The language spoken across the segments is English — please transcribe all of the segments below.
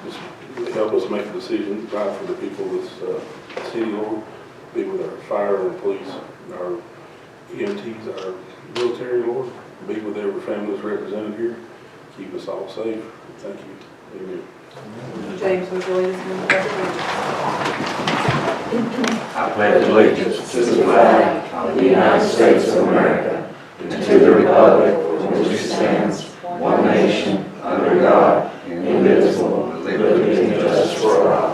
just help us make a decision, right for the people of this city, Lord. Be with our fire and police, our EMTs, our military, Lord. Be with every family that's represented here. Keep us all safe. Thank you. Amen. James, would you lead us in the pledge? I pledge allegiance to the flag of the United States of America and to the republic for which it stands, one nation, under God, indivisible, with liberty and justice for all.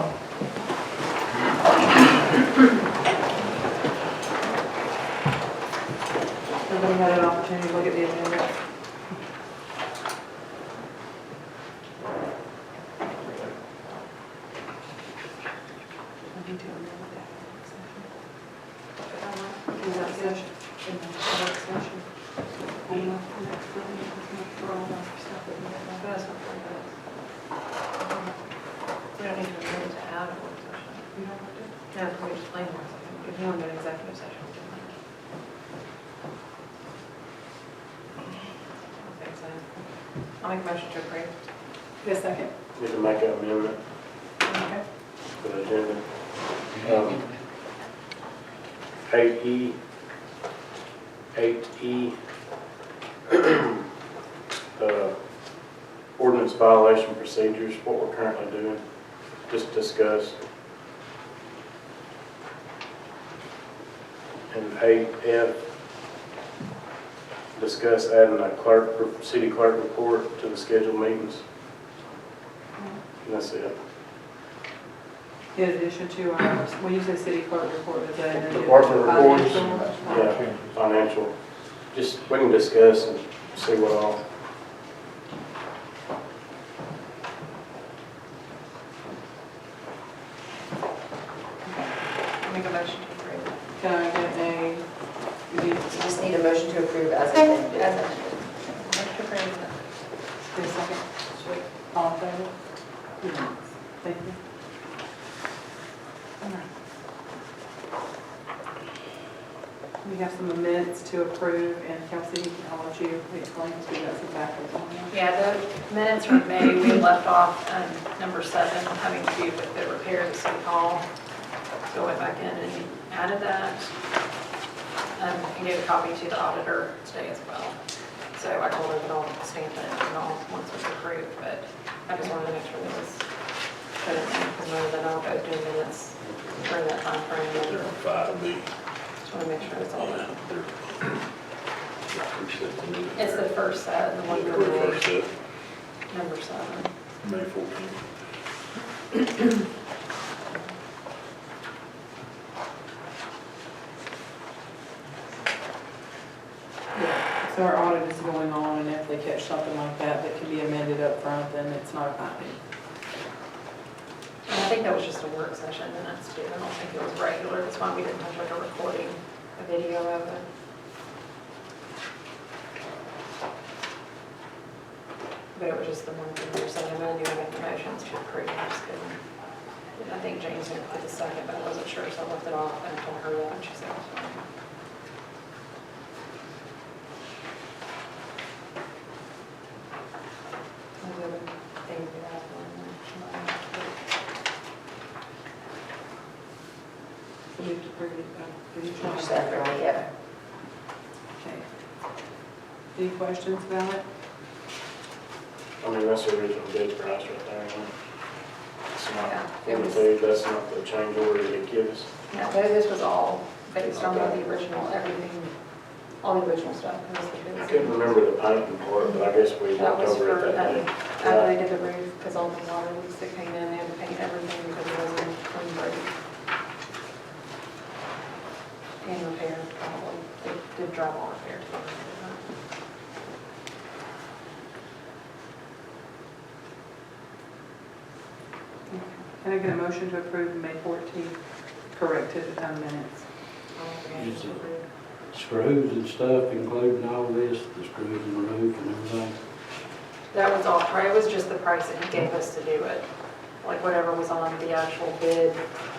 Everybody had an opportunity to look at the agenda. We don't need to amend to add a work session. You don't want to? No, we just plain work session. If you want to do an executive session, we can. Okay, so I'll make a motion to approve. Get a second. Need to make an amendment Okay. for the agenda. 8E, ordinance violation procedures, what we're currently doing, just discuss. And 8F, discuss adding a city clerk report to the scheduled meetings. And that's it. In addition to our, when you say city clerk report, is that in addition to Department reports, financial? yeah, financial, just, we can discuss and see what all. I'll make a motion to approve. Can I get a, You just need a motion to approve as amended. As amended. Motion to approve. get a second? Sweet. All in favor? Thank you. All right. We have some amendments to approve, and Kelsey, I'll let you explain, because we got some backwards on that. Yeah, the minutes from May, we left off number 7, having to do with the repair of the city hall. So I went back in and added that. And gave a copy to the auditor today as well. So I told her that I'll stamp it and all once it's approved, but I just wanted to make sure that it was put in there, because rather than I'll go do minutes during that time frame. They're on 5B. Just want to make sure it's all done. It's It's the first set, the one the from first May, set, number 7. May 14th. Yeah, so our audit is going on, and if they catch something like that that can be amended up front, then it's not a finding. And I think that was just a work session minutes too. I don't think it was regular. That's why we didn't have like a recording, a video of it. But it was just the one thing you were saying, I'm going to do make the motions to approve. I just couldn't. I think Jane's going to put the second, but I wasn't sure, so I left it off and I told her that, and she said it was fine. Things we have on there. So we have to approve it, did you Finish change that, right? Yeah. Okay. Any questions about it? I mean, that's the original bid price right there. Huh? It's Yeah, not it was- 42, that's not the change order they give us. No, but this was all based on the original, everything, all the original stuff. It was the I bids. couldn't remember the painting part, but I guess we That walked was over for, it that day. after they did the roof, because all the water leaks that came in, they had to paint everything because it wasn't clean roof. And repair, probably, they did drywall repair too. Can I get a motion to approve the May 14th corrected minutes? Yes, sir. Screws and stuff, including all this, the screws and the roof and everything. That was all, it was just the price that he gave us to do it, like whatever was on the actual bid.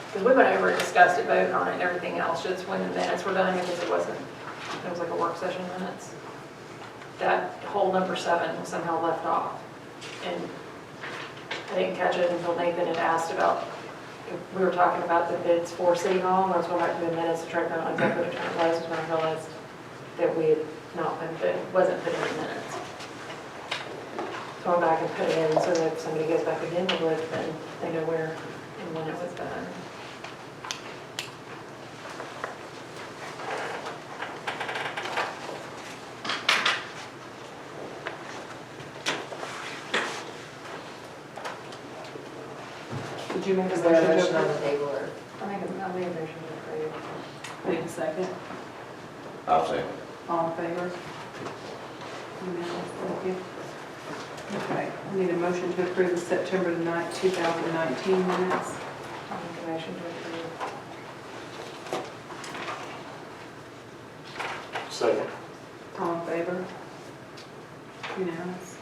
Because we went over it, discussed it, voted on it, and everything else, just when the minutes were done, because it was like a work session minutes. That whole number 7 was somehow left off. And I didn't catch it until Nathan had asked about, we were talking about the bids for City Hall, and I was going back to the minutes to try to find out exactly what the term was, when I realized that we had not been wasn't put in the minutes. So I went back and put it in, so that if somebody goes back again to look, then they know where and when it was done. Did you make a Is there a motion motion to on the approve? table or? I'll make a motion to approve. Need a second? I'll say. All in favor? Unanimous, thank you. Okay, I need a motion to approve the September 9th, 2019 minutes. I'll make a motion to approve. Second. All in favor? Unanimous.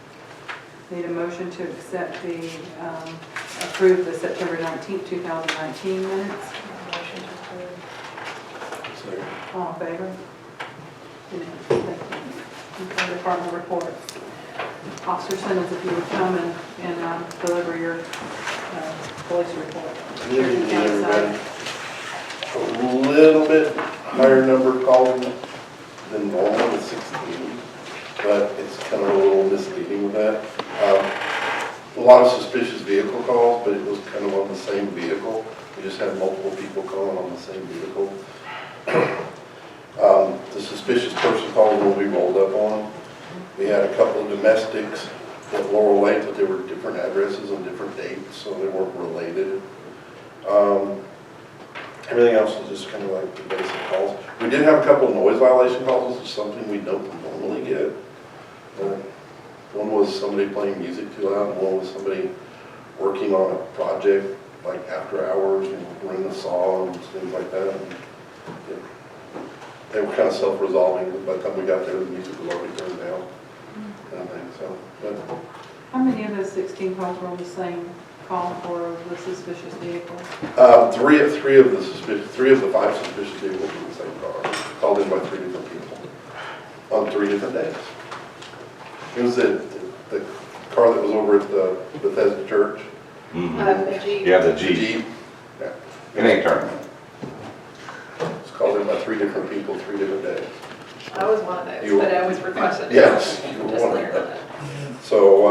Need a motion to accept the, approve the September 19th, 2019 minutes. Motion to approve. Second. All in favor? Unanimous, thank you. Okay, department reports. Officer Simmons, if you would come and deliver your police report. Good evening, Cherokee County side. everybody. A little bit higher number called than normal with 16, but it's kind of a little misleading with that. A lot of suspicious vehicle calls, but it was kind of on the same vehicle. We just had multiple people calling on the same vehicle. The suspicious person call will be rolled up on. We had a couple of domestics at Laurel Lake, but they were different addresses on different dates, so they weren't related. Everything else was just kind of like the basic calls. We did have a couple of noise violation calls, which is something we don't normally get. One was somebody playing music too loud, and one was somebody working on a project like after hours, you know, running a saw and things like that. And, yeah, they were kind of self-resolving, but by the time we got there, the music was already turned down. Kind of thing. So, but How many of those 16 calls were on the same call for the suspicious vehicle? three of the 5 suspicious vehicles in the same car, called in by 3 different people on 3 different days. It was the car that was over at the Bethesda Church. The Jeep. Yeah, the The Jeep. Jeep. Yeah. It ain't turning. It's called in by 3 different people, 3 different days. I was one of those, You- but I was requested. Yes, you were Just one of clear them. that. So,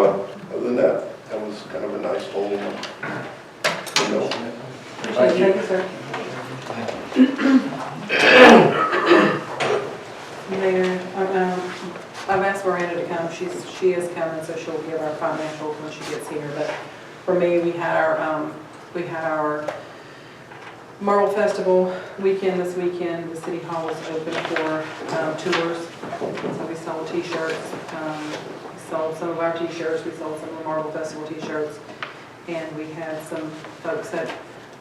other than that, that was kind of a nice little, you know. Thank you, sir. Mayor, I've asked Miranda to come. She is coming, so she'll give our financials when she gets here. But for me, we had our Marble Festival weekend this weekend. The City Hall was open for tours. So we sold t-shirts. We sold some of our t-shirts. We sold some of the Marble Festival t-shirts. And we had some folks that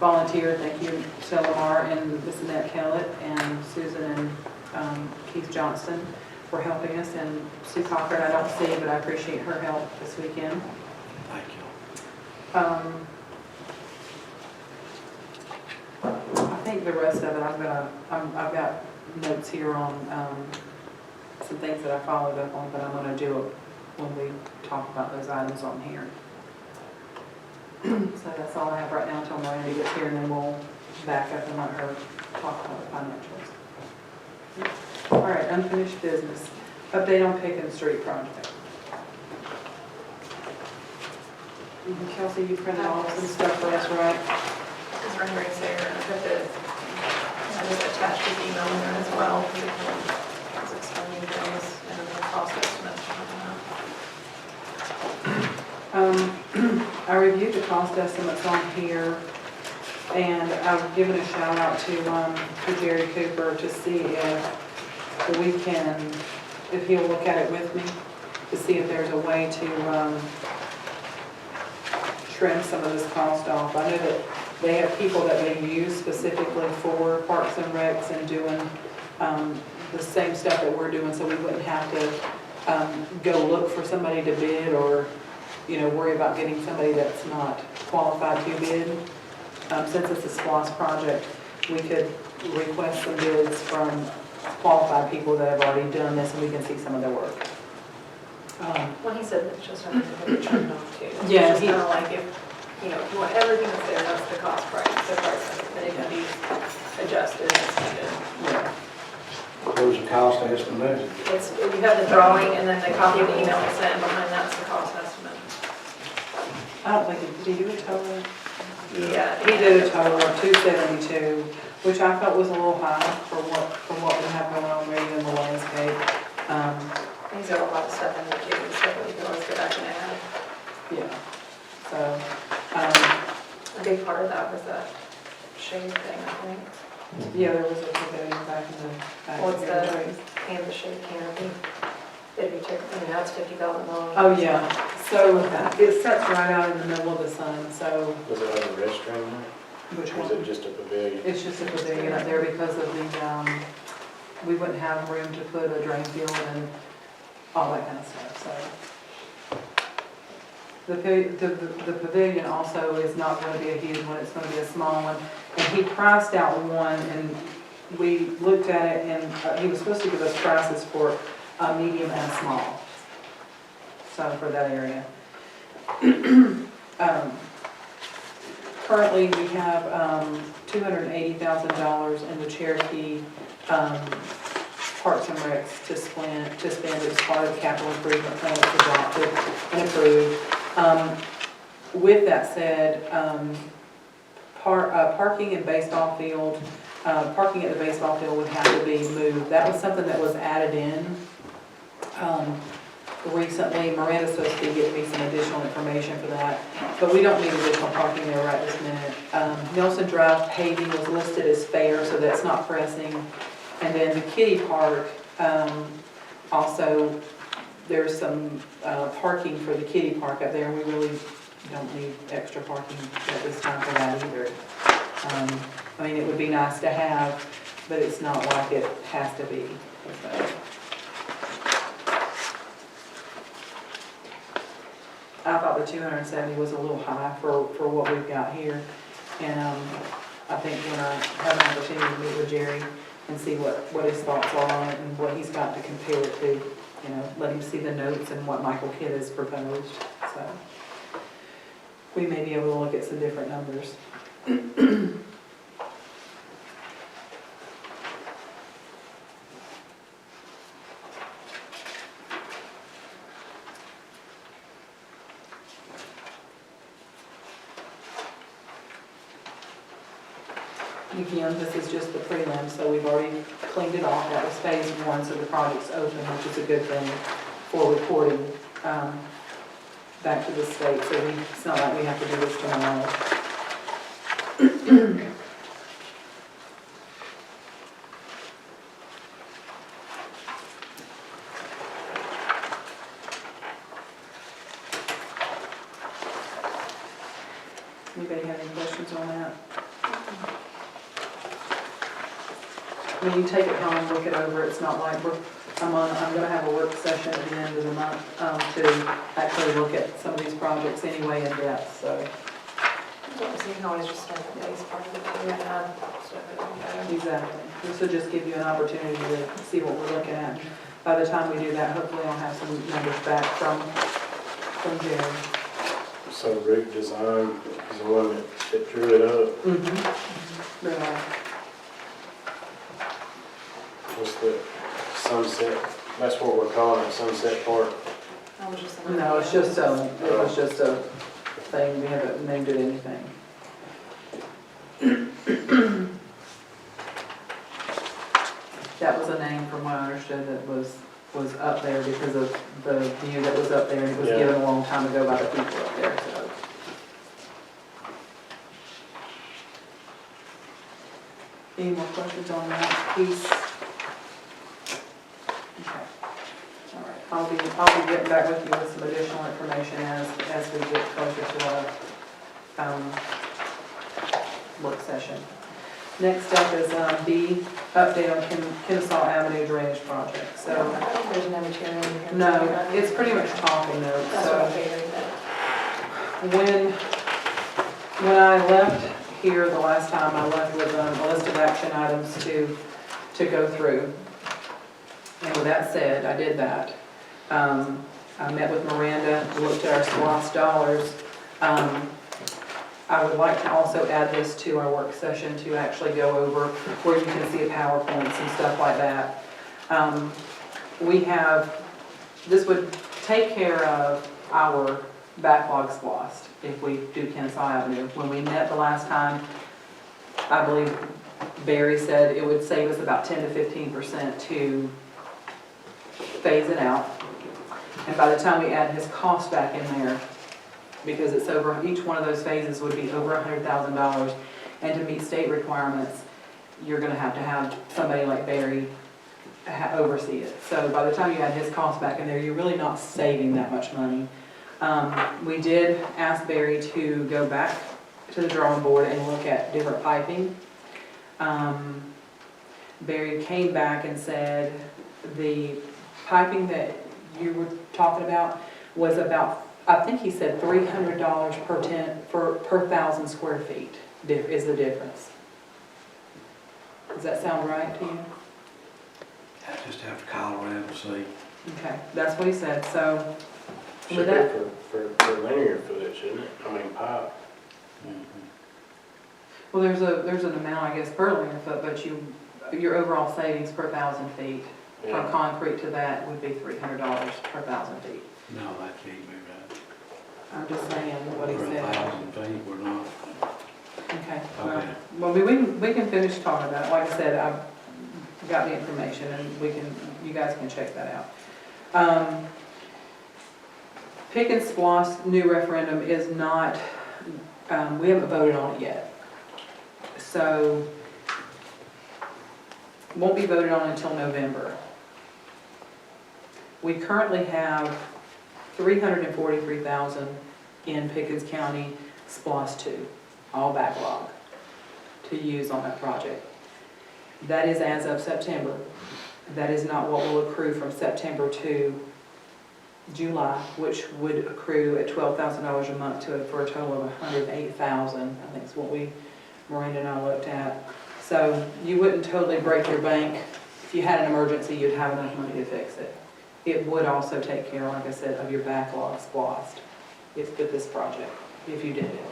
volunteered. Thank you to Lamar and Miss Annette Kellett and Susan and Keith Johnston for helping us. And Sue Cochran, I don't see, but I appreciate her help this weekend. Thank you. I think the rest of it, I've got notes here on some things that I followed up on, but I'm gonna do it when we talk about those items on here. So that's all I have right now until Miranda gets here, and then we'll back up and let her talk about the financials. All right, unfinished business. Update on Pickens Street project. Kelsey, you printed off some stuff for us, right? His renderings there, and I just attached his email in there as well, because it was explaining things and the cost estimates and whatnot. I reviewed the cost estimates on here, and I've given a shout out to Jerry Cooper to see if we can, if he'll look at it with me, to see if there's a way to trim some of this cost off. I know that they have people that they use specifically for Parks and Recs and doing the same stuff that we're doing, so we wouldn't have to go look for somebody to bid or, you know, worry about getting somebody that's not qualified to bid. Since it's a SPOS project, we could request some bids from qualified people that have already done this, and we can see some of their work. Well, he said it's just something that we turned on to. Yeah, It's he- kind of like if, you know, if you want everything that's there, that's the cost price, the price, but it can be adjusted as needed. Yeah. Where's the cost estimate? It's, you have the drawing and then the copy of the email we sent, and behind that's the cost estimate. I don't think, did he do a total? Yeah. He did a total of 272, which I felt was a little high for what we have going on maybe in the landscape. He's got a lot of stuff in there too, stuff that we can always go back and add. Yeah, so, A big part of that was that shade thing, I think. yeah, there was a pavilion back in the back. What's here. the canvas shade canopy? It'd be, I mean, that's $50,000. Oh, yeah, so it sets right out in the middle of the sun, so, Was it like a restroom, which or was one? it just a pavilion? It's just a pavilion up there because of the, we wouldn't have room to put a drain field and all that kind of stuff, so. The pavilion also is not going to be a huge one, it's going to be a small one. And he priced out one, and we looked at it, and he was supposed to give us prices for a medium and a small. So for that area. Currently, we have $280,000 in the Cherokee Parks and Recs to spend as part of the capital improvement plan that's adopted and approved. With that said, parking in baseball field, parking at the baseball field would have to be moved. That was something that was added in recently. Miranda's supposed to be getting me some additional information for that, but we don't need additional parking there right this minute. Nelson Drive paving was listed as fair, so that's not pressing. And then the kiddie park, also, there's some parking for the kiddie park up there, and we really don't need extra parking at this time for that either. I mean, it would be nice to have, but it's not like it has to be. So. I thought the 270 was a little high for what we've got here. And I think when I have an opportunity to meet with Jerry and see what his thoughts are on it and what he's got to compare it to, you know, let him see the notes and what Michael Kidd has proposed. So we may be able to look at some different numbers. Again, this is just the prelim, so we've already cleaned it off. That was phase one, so the project's open, which is a good thing for reporting back to the state. So it's not like we have to do this tomorrow. Anybody have any questions on that? When you take it home, look it over, it's not like I'm gonna have a work session at the end of the month to actually look at some of these projects anyway in depth, so. So you can always just spend the base part of it, too, and add stuff that we got. Exactly. This will just give you an opportunity to see what we're looking at. By the time we do that, hopefully I'll have some numbers back from Jerry. So Rick Design is the one that drew it up. Mm-hmm. Really. What's the Sunset, that's what we're calling it, Sunset Park. That was just No, it's just it was just a thing, we haven't named it anything. That was a name from what I understood that was up there because of the view that was up there, and it was Yeah. given a long time ago by the people up there, so. Any more questions on that piece? Okay. All right, I'll be getting back with you with some additional information as we get closer to our work session. Next up is B, update on Kennesaw Avenue drainage project. So, There's no material in here. no, it's pretty much talking notes. That's what I So figured, when I left here the last time, I left with a list of action items to go through. And with that said, I did that. I met with Miranda, looked at our SLOSS dollars. I would like to also add this to our work session to actually go over where you can see PowerPoints and stuff like that. This would take care of our backlogs lost if we do Kennesaw Avenue. When we met the last time, I believe Barry said it would save us about 10 to 15% to phase it out. And by the time we add his cost back in there, because it's over, each one of those phases would be over $100,000, and to meet state requirements, you're gonna have to have somebody like Barry oversee it. So by the time you add his cost back in there, you're really not saving that much money. We did ask Barry to go back to the drawing board and look at different piping. Barry came back and said the piping that you were talking about was about, I think he said $300 per 1,000 square feet is the difference. Does that sound right to you? I just have to call around and see. Okay, that's what he said, so. Should with be that, for linear footage, shouldn't it? I mean, pipe. well, there's an amount, I guess, per linear foot, but your overall savings per 1,000 feet from Yeah. concrete to that would be $300 per 1,000 feet. No, that can't be right. I'm just saying what he For said. 1,000 feet, we're not. Okay, Okay. well, we can finish talking about it. Like I said, I've got the information and you guys can check that out. Pickens SPLOST new referendum is not, we haven't voted on it yet. So, won't be voted on until November. We currently have $343,000 in Pickens County SPLOST 2, all backlog to use on that project. That is as of September. That is not what will accrue from September to July, which would accrue at $12,000 a month for a total of $108,000. I think is what Miranda and I looked at. So you wouldn't totally break your bank. If you had an emergency, you'd have enough money to fix it. It would also take care, like I said, of your backlog SPLOST with this project, if you did it.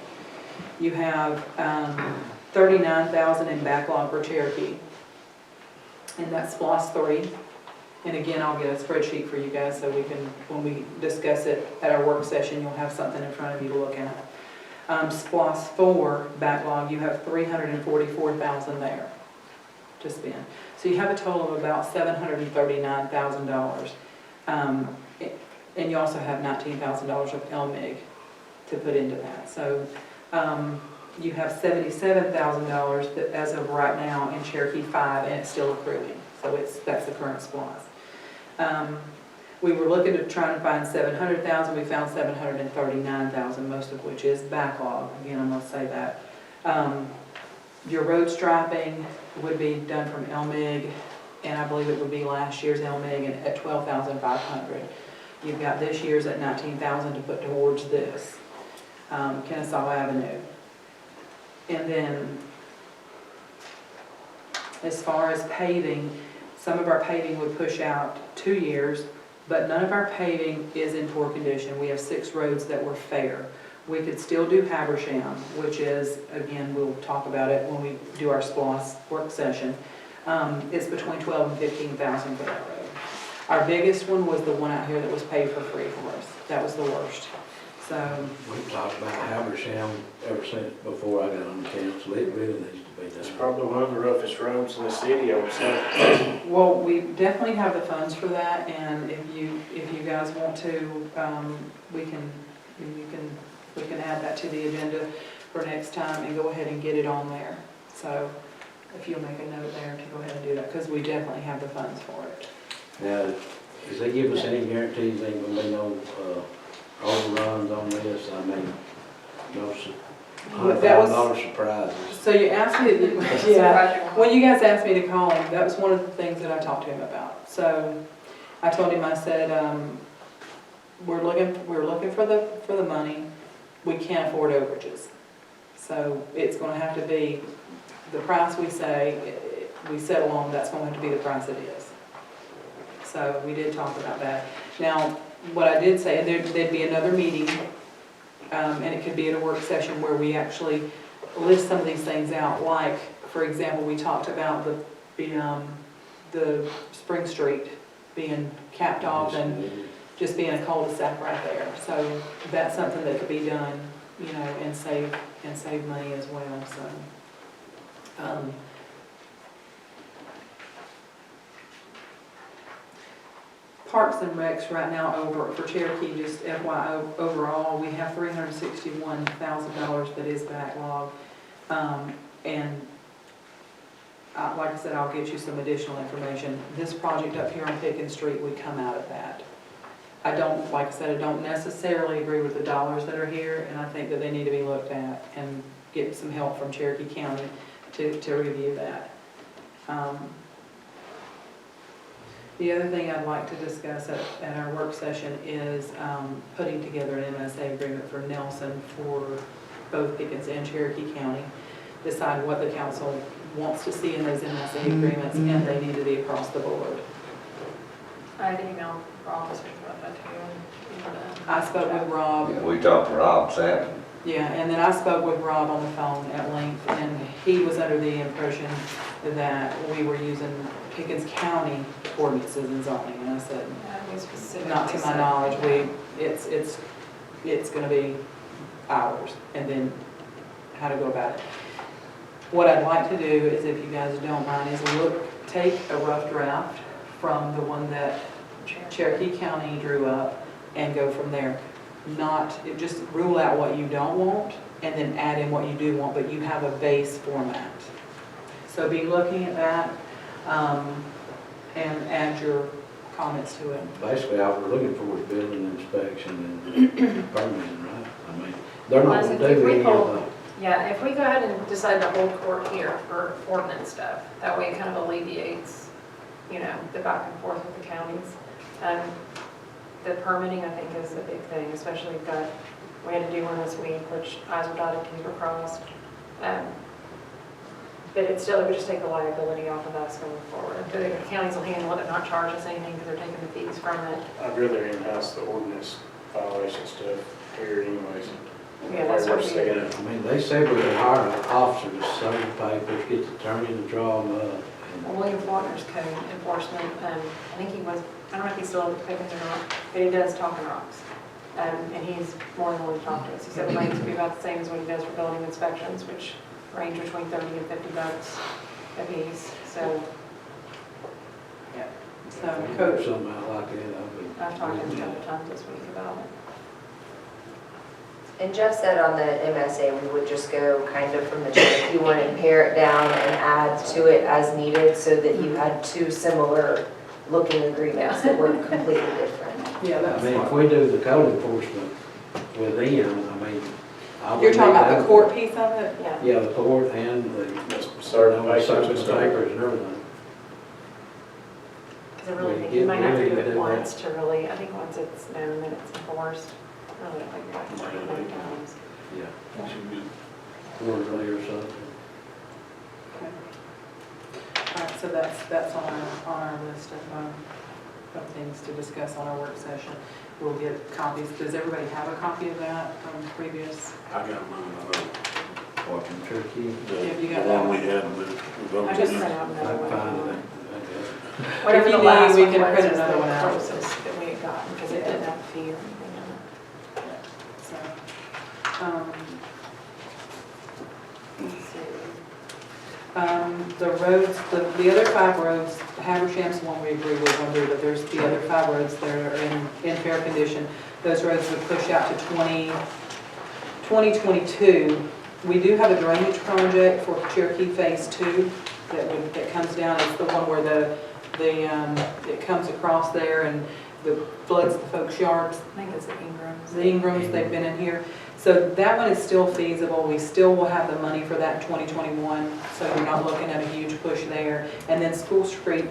You have $39,000 in backlog for Cherokee, and that's SPLOST 3. And again, I'll get a spreadsheet for you guys so we can, when we discuss it at our work session, you'll have something in front of you to look at. SPLOST 4 backlog, you have $344,000 there to spend. So you have a total of about $739,000. And you also have $19,000 of LMIG to put into that. So you have $77,000 that as of right now in Cherokee 5, and it's still accruing. So that's the current SPLOST. We were looking to try and find $700,000. We found $739,000, most of which is backlog. Again, I'm going to say that. Your road striping would be done from LMIG, and I believe it would be last year's LMIG at $12,500. You've got this year's at $19,000 to put towards this, Kennesaw Avenue. And then, as far as paving, some of our paving would push out 2 years, but none of our paving is in poor condition. We have 6 roads that were fair. We could still do Habersham, which is, again, we'll talk about it when we do our SPLOST work session. It's between $12,000 and $15,000 for that road. Our biggest one was the one out here that was paid for free for us. That was the worst. So We've talked about Habersham ever since before I got on the council. It really needs to be It's done. probably one of the roughest roads in the city, I would say. well, we definitely have the funds for that, and if you guys want to, we can add that to the agenda for next time and go ahead and get it on there. So if you'll make a note there to go ahead and do that, because we definitely have the funds for it. Now, does they give us any guarantees ain't gonna be no overruns on this? I mean, no $100,000 surprises. So you asked me, when you guys asked me to call him, that was one of the things that I talked to him about. So I told him, I said, we're looking for the money. We can't afford overages. So it's going to have to be the price we say, we settle on, that's going to have to be the price it is. So we did talk about that. Now, what I did say, and there'd be another meeting, and it could be at a work session where we actually list some of these things out, like, for example, we talked about the Spring Street being capped off and just being a cul-de-sac right there. So that's something that could be done, you know, and save money as well, so. Parks and Recs right now for Cherokee, just FYI, overall, we have $361,000 that is backlog. And like I said, I'll get you some additional information. This project up here on Pickens Street would come out of that. Like I said, I don't necessarily agree with the dollars that are here, and I think that they need to be looked at and get some help from Cherokee County to review that. The other thing I'd like to discuss at our work session is putting together an MSA agreement for Nelson for both Pickens and Cherokee County. Decide what the council wants to see in those MSA agreements, and they need to be across the board. I had emailed Rob this week about that too. I spoke with Rob. Yeah, we talked to Rob Saturday. Yeah, and then I spoke with Rob on the phone at length, and he was under the impression that we were using Pickens County ordinances and zoning, and I said, not to my knowledge, it's gonna be ours, and then how to go about it. What I'd like to do is, if you guys don't mind, is take a rough draft from the one that Cherokee County drew up and go from there. Just rule out what you don't want and then add in what you do want, but you have a base format. So be looking at that and add your comments to it. Basically, all we're looking for is building inspection and permitting, right? I mean, they're not going to do any of that. Yeah, if we go ahead and decide to hold court here for ordinance stuff, that way it kind of alleviates, you know, the back and forth with the counties. The permitting, I think, is a big thing, especially we had to do one this week, which I's were dotted, T's were crossed. But it would just take the liability off of us going forward. The counties will handle it and not charge us anything because they're taking the fees from it. I'd rather in-house the ordinance violation stuff here anyways. Yeah, that's what we saying. I mean, they said we could hire an officer to sign the papers, get the attorney to draw them up. William Faulkner's code enforcement, I think he was, I don't know if he's still with Pickens or not, but he does talk in rocks. And he's more than willing to talk to us. He said the rates would be about the same as what he does for building inspections, which range between 30 and 50 bucks a piece. So, Yeah. So Coach coach, something out like that, I've talked to him a couple times this week about it. And Jeff said on the MSA, we would just go kind of from the Cherokee one and pare it down and add to it as needed so that you had two similar looking agreements that were completely different. yeah, I that's mean, if what. we do the code enforcement with them, I mean. I would You're talking need about the that. court piece of it? Yeah. Yeah, the court and the Certain certain papers and everything. Because I really We think get you might have to really do to it do once to really, I think once it's known that it's enforced, I really don't think you have to worry many times. Yeah, That should be- quarterly or something. Okay. All right, so that's on our list of things to discuss on our work session. We'll get copies. Does everybody have a copy of that from previous? I got mine, I know. What, from Cherokee? Have you The got one that we one? had, we voted. I just on. sent out I another find one. it. Whatever If the you last need, we one can was, print is another one the out. closest that we had gotten, because it didn't have a fee or anything on it. So, Let's see. the roads, the other 5 roads, Haversham's one we agree with on there, but there's the other 5 roads that are in fair condition. Those roads would push out to 2022. We do have a drainage project for Cherokee Phase 2 that comes down. It's the one where it comes across there and the floods the folks' yards. I think it's the Ingrams. The Ingrams, they've been in here. So that one is still feasible. We still will have the money for that in 2021, so you're not looking at a huge push there. And then School Street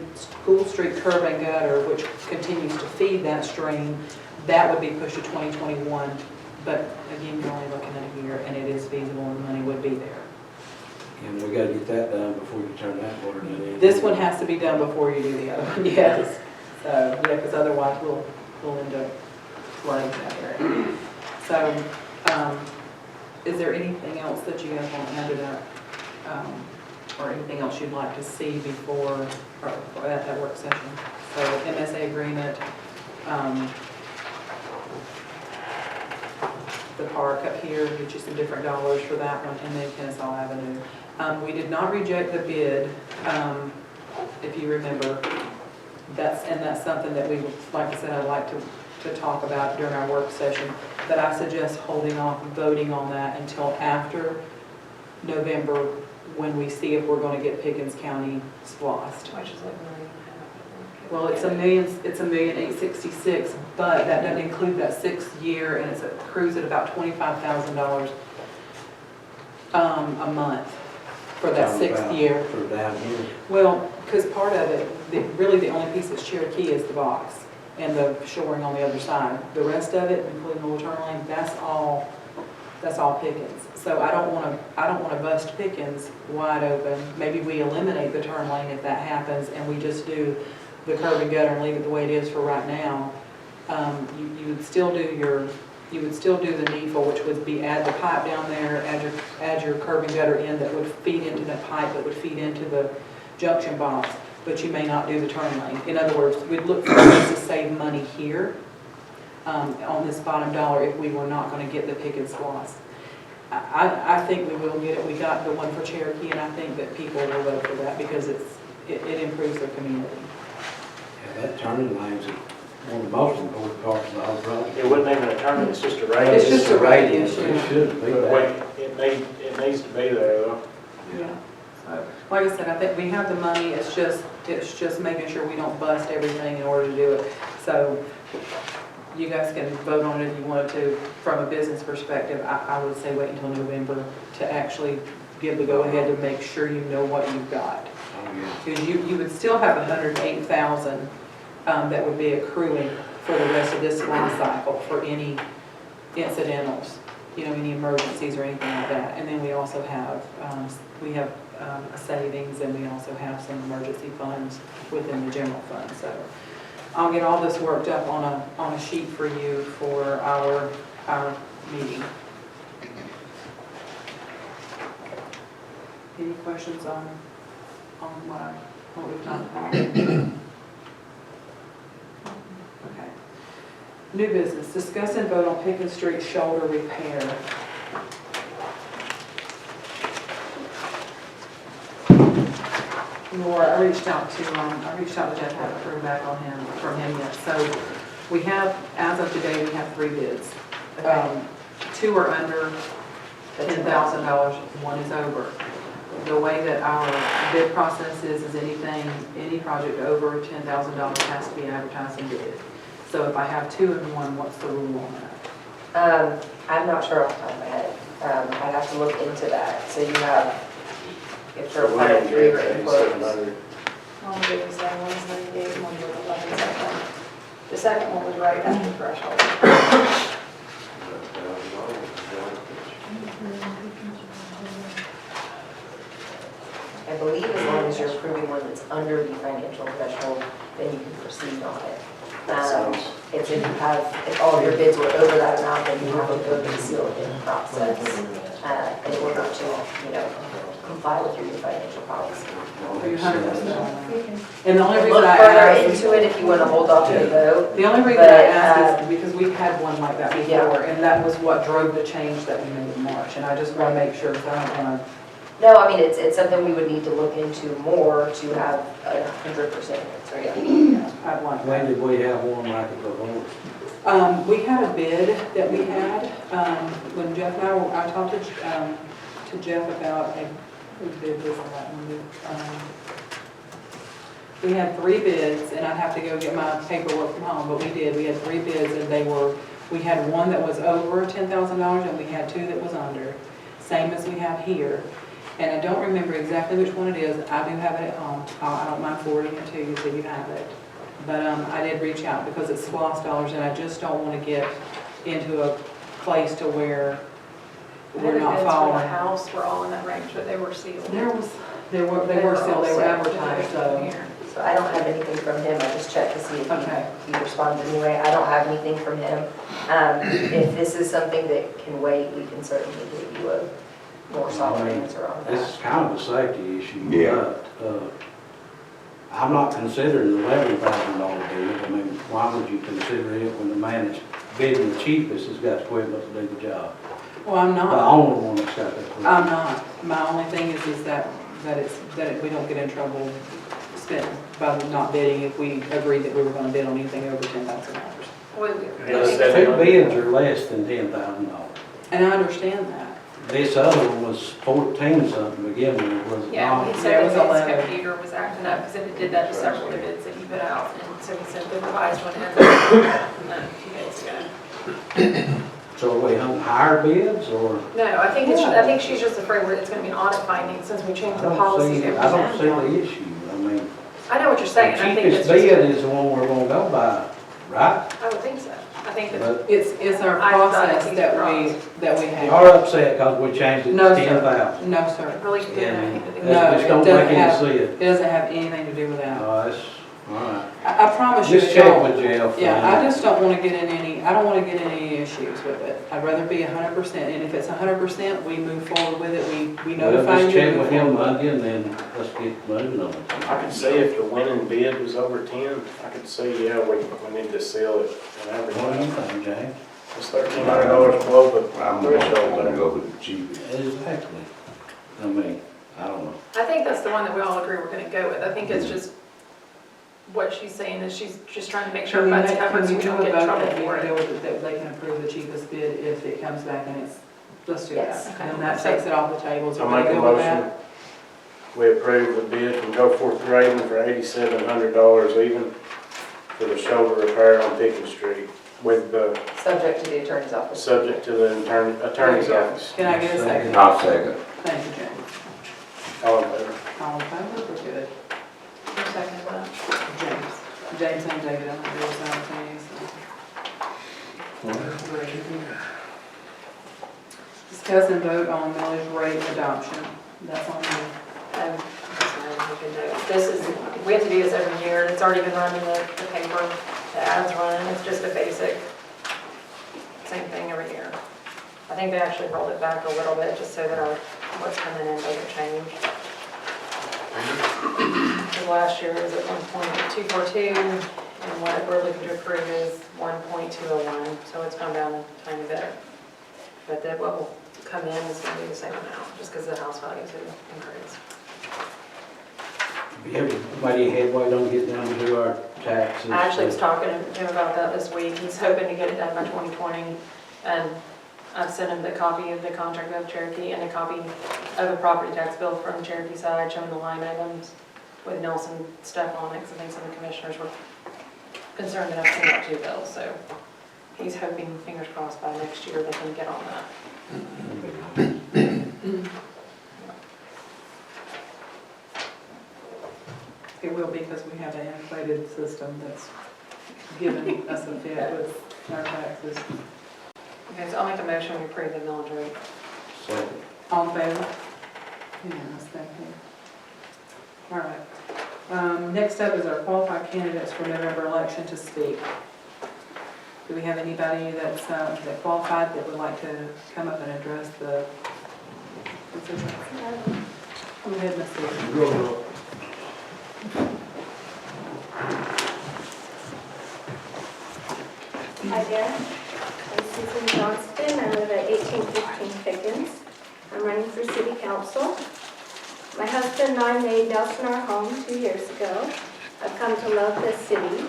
curb and gutter, which continues to feed that stream, that would be pushed to 2021. But again, you're only looking at a year, and it is feasible, and the money would be there. And we gotta get that done before you turn that water in. This one has to be done before you do the other one, yes. So, yeah, because otherwise we'll end up flooding that area. So, is there anything else that you guys want to add to that? Or anything else you'd like to see before, or at that work session? So MSA agreement, the park up here, get you some different dollars for that one, and then Kennesaw Avenue. We did not reject the bid, if you remember. That's something that we, like I said, I'd like to talk about during our work session. But I suggest holding off voting on that until after November, when we see if we're going to get Pickens County splossed. Which is like $1.5 million. Well, it's $1,866,000, but that doesn't include that 6th year, and it's a cruise at about $25,000 a month for that 6th year. For down here. Well, because part of it, really the only piece that's Cherokee is the box and the shoring on the other side. The rest of it, including the little turn lane, that's all Pickens. So I don't want to bust Pickens wide open. Maybe we eliminate the turn lane if that happens, and we just do the curb and gutter and leave it the way it is for right now. You would still do the needful, which would be add the pipe down there, add your curb and gutter in that would feed into the pipe that would feed into the junction box, but you may not do the turn lane. In other words, we'd look for ways to save money here on this bottom dollar if we were not going to get the Pickens loss. I think we will get it. We got the one for Cherokee, and I think that people will vote for that because it improves their community. Yeah, that turning lane's one of the most important parts of the whole project. It wasn't even a turn, it's just a It's radius. just a radius, It yeah. should be But wait, that. it needs to be there though. Yeah. So, like I said, I think we have the money. It's just making sure we don't bust everything in order to do it. So you guys can vote on it if you wanted to. From a business perspective, I would say wait until November to actually give the go-ahead to make sure you know what you've got. Oh, yeah. Because you would still have $108,000 that would be accruing for the rest of this life cycle for any incidentals, any emergencies or anything like that. And then we also have, a savings, and we also have some emergency funds within the general fund. So I'll get all this worked up on a sheet for you for our meeting. Any questions on what we've talked about? Okay. New business, discuss and vote on Pickens Street shoulder repair. Laura, I reached out to Jeff, haven't heard back from him yet. So we have, as of today, we have 3 bids. 2 are under $10,000, 1 is over. The way that our bid process is any project over $10,000 has to be advertised and bid. So if I have 2 and 1, what's the rule on that? I'm not sure off the top of my head. I'd have to look into that. So you have, if for So a final 3 written quotes. 700. One was 87, one was 98, one was 11. The second one was right at the threshold. I believe as long as you're approving one that's under the financial threshold, then you can proceed on it. It's if all of your bids were over that amount, then you have to go through the seal-in process in order to, comply with your new financial policy. Are you 100%? And the only reason Look I further asked, into it if you want to hold off to the vote. the only reason I asked is because we've had one like that before, and that was what drove the change that we made in March. And I just want to make sure, because I don't want to. No, I mean, it's something we would need to look into more to have 100% answer. I'd like When that. did we have one like it before? We had a bid that we had, when Jeff and I talked to Jeff about a, whose bid was that one? We had 3 bids, and I'd have to go get my paperwork from home, but we did. We had 3 bids, and we had one that was over $10,000, and we had 2 that was under, same as we have here. And I don't remember exactly which one it is. I do have it at home. I don't mind forwarding it to you so you have it. But I did reach out because it's SPLOST dollars, and I just don't want to get into a place to where we're not The following. house were all in that range, but they were sealed. They were sealed, they were advertised, so. So I don't have anything from him, I just checked to see if Okay. he responded anyway. I don't have anything from him. If this is something that can wait, we can certainly give you a more solid answer on that. It's kind of a safety issue. Yeah. But, I'm not considering $11,000 bid. I mean, why would you consider it when the man that's bidding the cheapest has got equipment to do the job? Well, I'm The not. only one that's got the equipment. I'm not. My only thing is that we don't get in trouble by not bidding if we agreed that we were gonna bid on anything over $10,000. Two bids are less than $10,000. And I understand that. This other one was 14 something to begin with, was it Yeah, not? he Yeah, it said was that his 11. computer was acting up because it did that to several of the bids that he put out. And so he said the revised one has a few days ago. So are we hunting higher bids or? No, I think she's just afraid it's going to be an audit finding since we changed the policy to I don't see present. the issue. I mean, I know what you're saying. I the think cheapest it's just, bid is the one we're gonna go by, right? I would think so. I think that, But It's our I thought process it that we you have. are upset because we changed it to No, sir. 10,000. No, sir. it really didn't have anything to do with No, it. Just don't it doesn't make have- any sense. It doesn't have anything to do with that. That's, all right. I promise you. Just it check don't. with Jeff. Yeah, I just don't want to get in I don't want to get in any issues with it. I'd rather be 100%, and if it's 100%, we move forward with it, we Well, notify you. just check move with him forward. Monday and then let's get moving on it. I could see if the winning bid was over 10, I could see, yeah, we need to sell it and What do you everything. think, James? It's $1,300 below the I'm threshold gonna there. go with the cheapest. Exactly. I mean, I don't know. I think that's the one that we all agree we're going to go with. I think it's just what she's saying is she's just trying to make sure Can we funds make- covered so can we do don't a get in vote trouble that we for can it. deal with it, that they can approve the cheapest bid if it comes back and let's do that. Yes. And that takes it off the table, so I'll we make a go with motion, that. we approve the bid from Go Forth Grading for $8,700 even for the shoulder repair on Pickens Street with the, Subject to the attorney's office. subject to the attorney's office. Can I get a second? I'll second. Thank you, James. All in favor? All in favor, we're good. Who's seconding that? James and David, I'm gonna do this simultaneously. Discuss and vote on millage rate adoption. That's on you. This is, we have to do this every year, and it's already been run in the paper, the ads run, it's just a basic, same thing every year. I think they actually rolled it back a little bit, just so that what's coming in doesn't change. Because last year it was at 1.242, and what we're looking to approve is 1.201, so it's gone down a tiny bit. But then what will come in is going to be the same amount, just because the house values have increased. Have you made any headway on getting down to do our taxes? I actually was talking to him about that this week. He's hoping to get it done by 2020. And I've sent him the copy of the contract of Cherokee and a copy of a property tax bill from the Cherokee side showing the line items with Nelson stuff on it. Because I think some of the commissioners were concerned that I've sent out two bills. So he's hoping, fingers crossed, by next year they can get on that. It will be because we have an antiquated system that's given us a fit with our taxes. Okay, so I'll make a motion to approve the millage rate. Second. All in favor? Yes, thank you. All right. Next up is our qualified candidates for November election to speak. Do we have anybody that's that qualified that would like to come up and address the? Go ahead, Ms. Sylvia. Hi there, I'm Susan Johnston, I live at 1815 Pickens. I'm running for city council. My husband and I made Nelson our home 2 years ago. I've come to love this city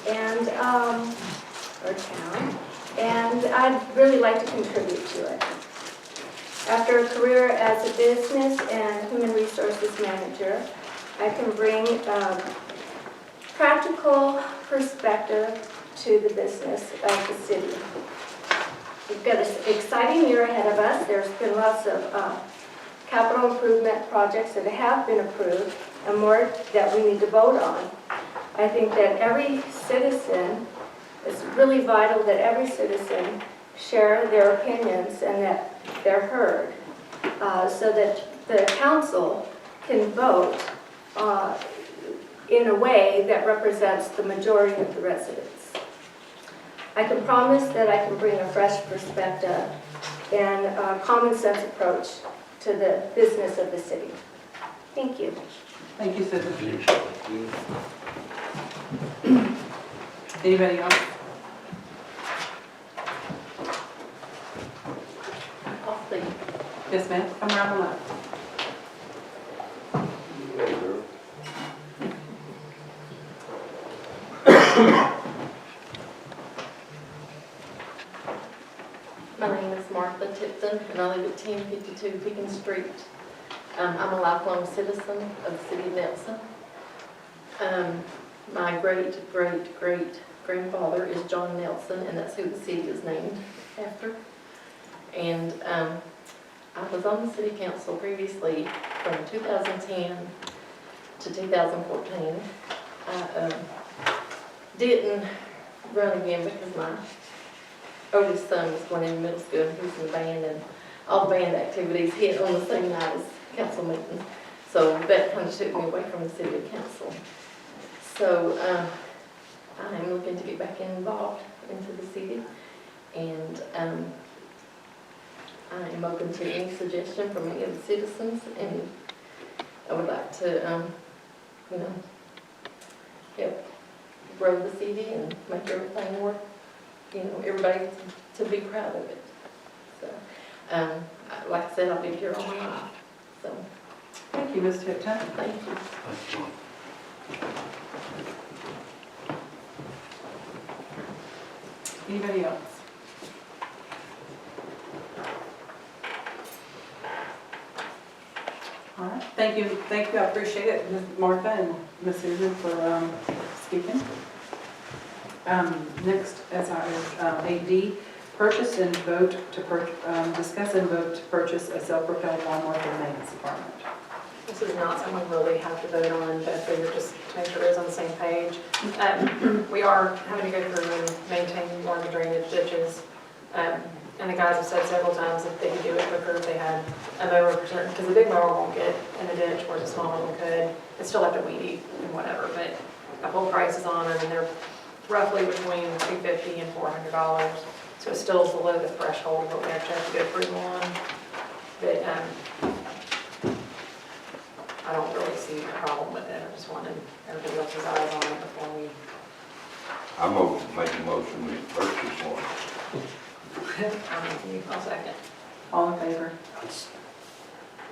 and, or town, and I'd really like to contribute to it. After a career as a business and human resources manager, I can bring practical perspective to the business of the city. We've got an exciting year ahead of us. There's been lots of capital improvement projects that have been approved and more that we need to vote on. I think that every citizen, it's really vital that every citizen share their opinions and that they're heard so that the council can vote in a way that represents the majority of the residents. I can promise that I can bring a fresh perspective and a common sense approach to the business of the city. Thank you. Thank you, Susan. Anybody else? I'll see. Yes, ma'am, come around the left. My name is Martha Tipton, and I live at 1052 Pickens Street. I'm a lifelong citizen of the city of Nelson. My great-great-great-grandfather is John Nelson, and that's who the city is named after. And I was on the city council previously from 2010 to 2014. I didn't run again because my oldest son was going into middle school and he was in the band, and all the band activities hit on the same night as council meeting. So that kind of took me away from the city council. So I am looking to get back involved into the city, and I am open to any suggestion from any of the citizens, and I would like to, help grow the city and make everything work, everybody to be proud of it. So, like I said, I'll be here all my life. So, Thank you, Ms. Tipton. thank you. Anybody else? All right, thank you, I appreciate it, Ms. Martha and Ms. Susan for speaking. Next, as our 8D, purchase and vote to discuss and vote to purchase a self-propelled lawnmower for the maintenance department. This is not something we really have to vote on, but I figured just to make sure it's on the same page. We are having to go through and maintain one of the drainage ditches. And the guys have said several times that they could do it quicker if they had a mower, because the big mower won't get in the ditch where the smaller one could. It's still have to weed eat and whatever, but I pulled prices on them, and they're roughly between $250 and $400. So it's still below the threshold of what we actually have to go through on. But I don't really see a problem with it. I just wanted everybody else's eyes on it before we. I'm going to make a motion to purchase one. I'll second. All in favor?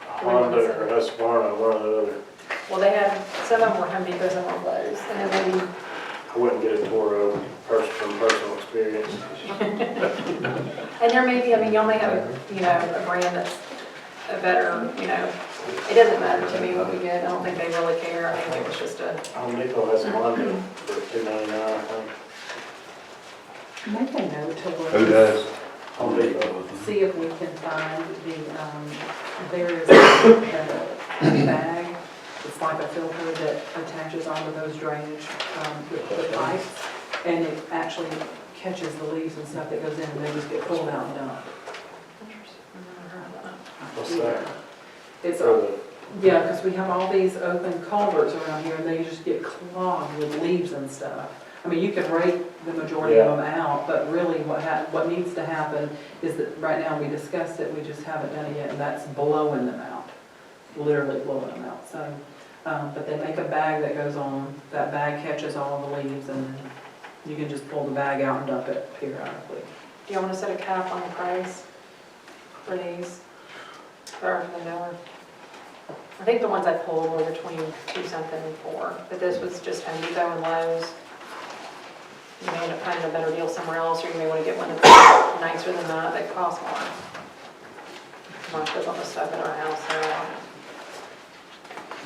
Honda or Husqvarna, one or the other. Well, they had, some of them were Home Depot, some were Lowe's, and then maybe, I wouldn't get a Toro from personal experience. and there may be, y'all may have, a brand that's a better, it doesn't matter to me what we get. I don't think they really care. I think it was just a, Home Depot has one for $299, I think. Make a note to look. Who does? Home Depot. See if we can find there is a bag, it's like a filter that attaches onto those drainage, the pipes, and it actually catches the leaves and stuff that goes in, and they just get pulled out and dumped. What's that? It's, For the, yeah, because we have all these open culverts around here, and they just get clogged with leaves and stuff. You can rake the majority of them out, but really what needs to happen is that right now we discussed it, we just haven't done it yet, and that's blowing them out, literally blowing them out. So, but they make a bag that goes on, that bag catches all the leaves, and then you can just pull the bag out and dump it periodically. do you want to set a cap on the price for these? Or the mower? I think the ones I pulled were between $2 something and $4, but this was just Home Depot and Lowe's. You may end up finding a better deal somewhere else, or you may want to get one that's nicer than that costs more. Martha's on the stuff at our house, so.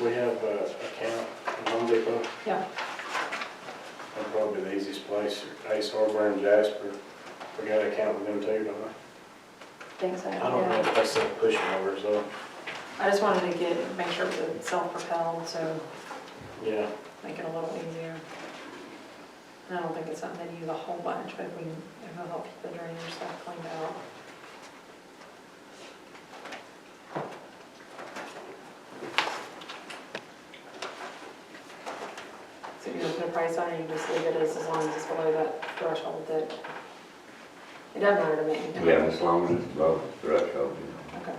we have an account in Home Depot. Yeah. That's probably the easiest place. Ace Hardware and Jasper. We got an account with them too, don't we? Think so. I don't know if they sell push mowers though. I just wanted to make sure it was self-propelled, so Yeah. make it a little easier. And I don't think it's something they use a whole bunch, but if it'll help keep the drainage stuff cleaned out. a price on it, you just leave it as long as it's below that threshold that, it doesn't matter to me. Yeah, as long as it's above the threshold, you Okay,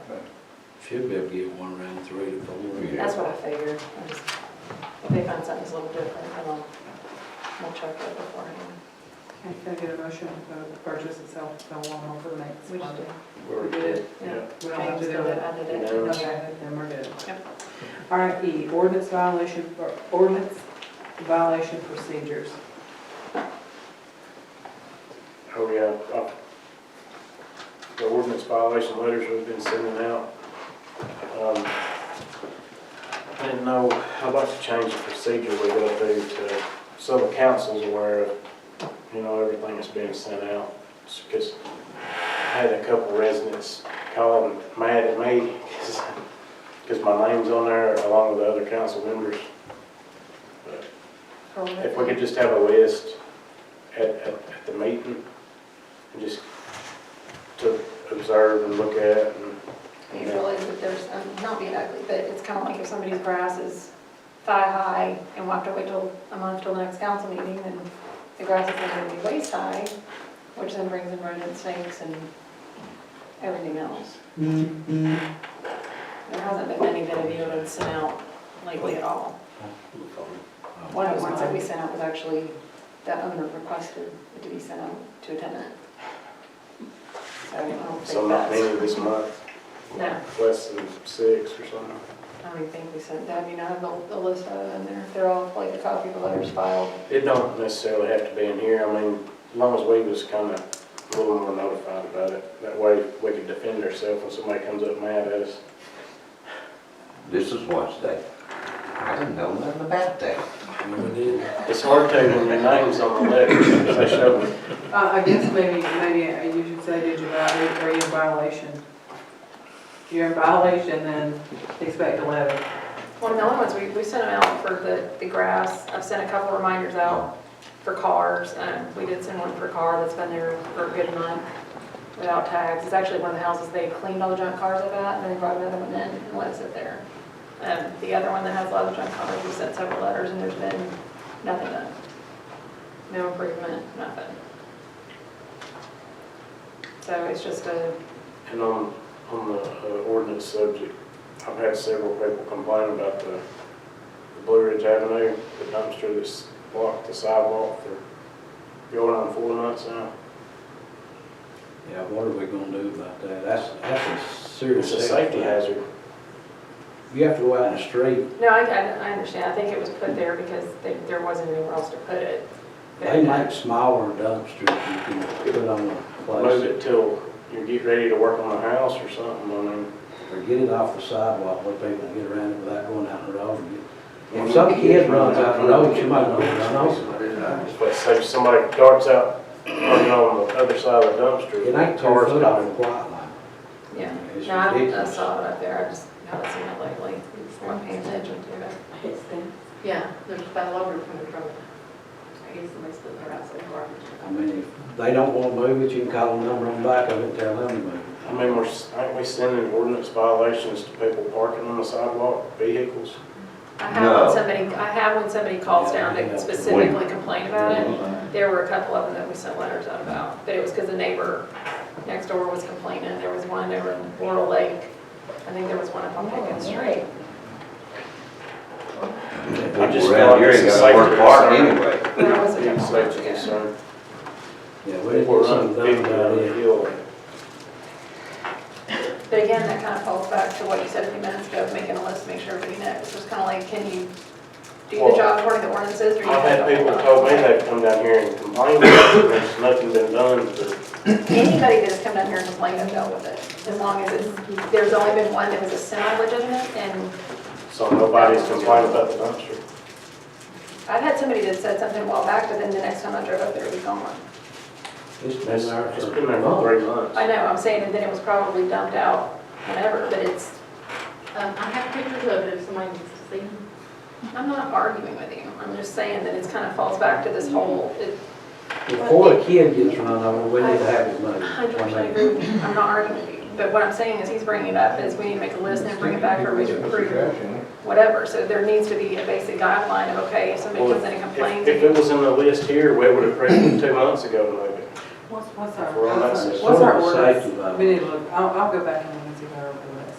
Should be able to get one around 3 to 4. Yeah. that's what I figured. I just, if they find something that's a little different, then we'll check it beforehand. Okay, can I get a motion to purchase and sell lawnmower for the Maints? We just did. We did it? Yeah. We don't have to do it? I did it. No. Okay, then we're good. Yep. All right, E, ordinance violation procedures. Oh, yeah. The ordinance violation letters we've been sending out. I didn't know, I'd like to change the procedure we go through to, so the council's aware of, everything that's being sent out. Just because I had a couple residents call and mad at me because my name's on there along with the other council members. But if we could just have a list at the meeting and just to observe and look at and. You realize that there's, not being ugly, but it's kind of like if somebody's grass is thigh high and we'll have to wait till a month till the next council meeting, then the grass is going to be waist high, which then brings in rodent snakes and everything else. There hasn't been many that have been sent out lately at all. One of the ones that we sent out was actually, the owner requested it to be sent out to a tenant. So I don't think So not that's. many this month, No. less than 6 or something. I don't even think we sent that, I have the list of it in there, they're all like a copy of the letters filed. It don't necessarily have to be in here, as long as we was kind of a little more notified about it. That way we could defend ourselves when somebody comes up mad at us. This is what's that. I didn't know nothing about that. Never did. It's hard to when your name's on the letter, because they show me. I guess maybe you should say, are you in violation? If you're in violation, then expect a letter. One of the other ones, we sent them out for the grass, I've sent a couple reminders out for cars, we did send one for a car that's been there for a good month without tags. It's actually one of the houses they cleaned all the junk cars up at, and then they brought another one in and let it sit there. The other one that has a lot of junk cars, we sent several letters and there's been nothing done. No improvement, nothing. So it's just a, And on the ordinance subject, I've had several people complain about the Blue Ridge Avenue, the dumpster that's blocked the sidewalk for going on 4 months now. Yeah, what are we gonna do about that? That's a serious. It's a safety hazard. You have to go out in the street. no, I understand, I think it was put there because there wasn't anywhere else to put it. They make smaller dumpsters you can put on a Move place. it till you get ready to work on the house or something, Or get it off the sidewalk where people can get around it without going out the road. If some kid runs out the road, you might not run over. but say if somebody darts out, on the other side of the dumpster. It ain't 2 cars foot off coming. the quiet line. Yeah, It's no, I ridiculous. saw it up there, I just haven't seen it lately, just not paying attention to it. Yeah, there's fell over from the truck. I guess somebody's putting their outside garbage. I mean, if they don't want to move it, you can call the number on the back of it and tell them to move it. Aren't we sending ordinance violations to people parking on the sidewalk, vehicles? I have when somebody calls down to specifically complain about it. There were a couple of them that we sent letters out about, but it was because the neighbor next door was complaining. There was one over in Laurel Lake. I think there was one up on Pickens Street. I just feel Around like here, it's you a gotta work safety hard concern. anyway. That was a Yeah, different safety one, yeah. concern. Yeah, we We're did something running done 50 about on the it. hill. But again, that kind of falls back to what you said a few minutes ago, of making a list to make sure everybody knows. It's kind of like, can you do the Well, job according to the ordinances, or you I've have had to people hold on? told me they've come down here and complained about it, there's nothing been done to. Anybody that has come down here and complained, I've dealt with it. As long as there's only been one that was a semi-legitimate, and So nobody's complained about the dumpster. I've had somebody that said something a while back, but then the next time I drove up there, it was gone. It's been It's there it's for been there for months. 3 months. I know, I'm saying, and then it was probably dumped out whenever, but it's, I have pictures of it if somebody needs to see them. I'm not arguing with you. I'm just saying that it's kind of falls back to this whole, Before a kid gets run over, we need to have it moved. 100% agree with you. I'm not arguing with you. But what I'm saying is he's bringing it up is we need to make a list and then bring it back for everybody to approve, whatever. So there needs to be a basic guideline of, okay, if somebody comes in and complains. If it was in the list here, we would have approved it 2 months ago maybe. What's We're on that our system. ordinance? Safety valve. We need to look, I'll go back and look and see what our ordinance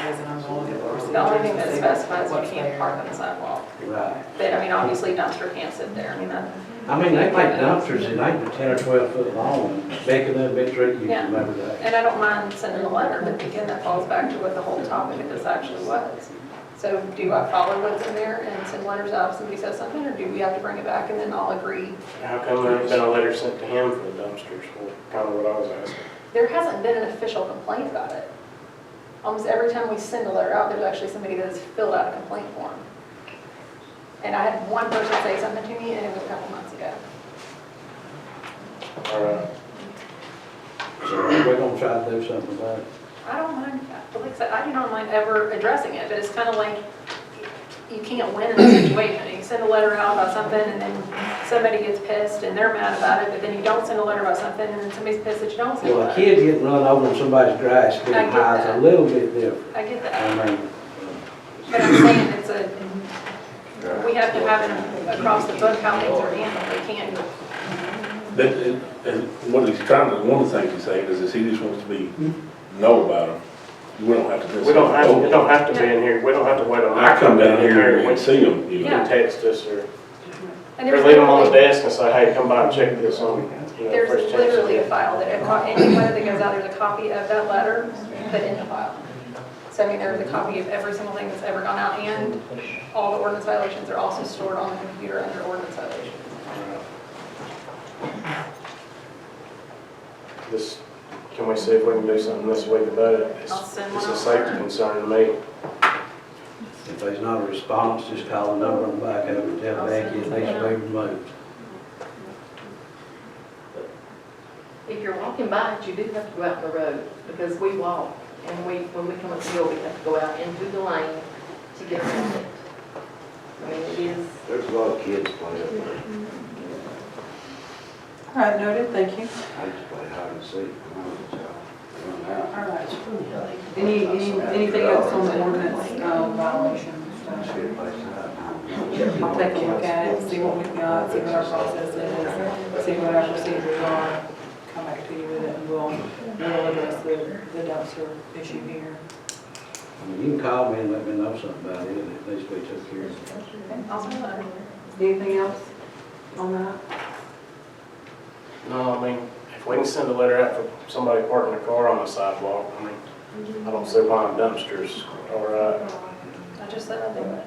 says, and I'm gonna look at the procedures. The only thing that and see specifies you what's can't there. park on the sidewalk. Right. But, I mean, obviously dumpster can't sit there, I mean, that. I mean, they take dumpsters and they can 10 or 12 foot long, and big enough, big street, you Yeah. can remember that. And I don't mind sending a letter, but again, that falls back to what the whole topic of this actually was. So do I follow what's in there and send letters out if somebody says something, or do we have to bring it back and then all agree? How come there ain't been a letter sent to him for the dumpsters? Well, kind of what I was asking. There hasn't been an official complaint about it. Almost every time we send a letter out, there's actually somebody that has filled out a complaint form. And I had one person say something to me, and it was a couple months ago. All right. So we're gonna try to do something about it. I don't mind, but like I said, I do not mind ever addressing it, but it's kind of like, you can't win in this situation. You send a letter out about something, and then somebody gets pissed, and they're mad about it, but then you don't send a letter about something, and then somebody's pissed that you don't send a Well, a letter. kid getting run over in somebody's grass, I getting get high is a that. little bit different. I get I that, mean, but I'm saying it's a, we have to have it across the book how things are handled. They can't, And what he's trying to, one of the things he's saying is he just wants to be, know about them. We don't have to. We don't have, it don't have to be in here, we don't have to wait on. I come down here We and see them, you know. Yeah. text us or and or there's leave them on the literally, desk and say, hey, come by and check this on, you know, there's first chance. literally a file that, any letter that goes out, there's a copy of that letter put in the file. So I mean, there's a copy of every single thing that's ever gone out, and all the ordinance violations are also stored on the computer under ordinance violations. This, can we see if we can do something this week about it? It's I'll send it's one a over. safety concern to me. if there's not a response, just call the number on the back of it, and tell Becky it needs to be removed. If you're walking by it, you do have to go out on the road, because we walk, and when we come up the hill, we have to go out into the lane to get around it. I mean, it is, There's a lot of kids play up there. All right, noted, thank you. I used to play hide and seek when I was a child. All right. Anything else on the ordinance violations? Shit, place out. I'll take a look at it, see what we've got, see what our process is, see what our procedures are, come back to you with it, and we'll address the dumpster issue here. I mean, you can call me and let me know something about it, if it needs to be took care of. Okay, I'll send a letter. Anything else on that? No, I mean, if we can send a letter out for somebody parking their car on the sidewalk, I mean, I don't see why dumpsters, all right, I just said I'll do it.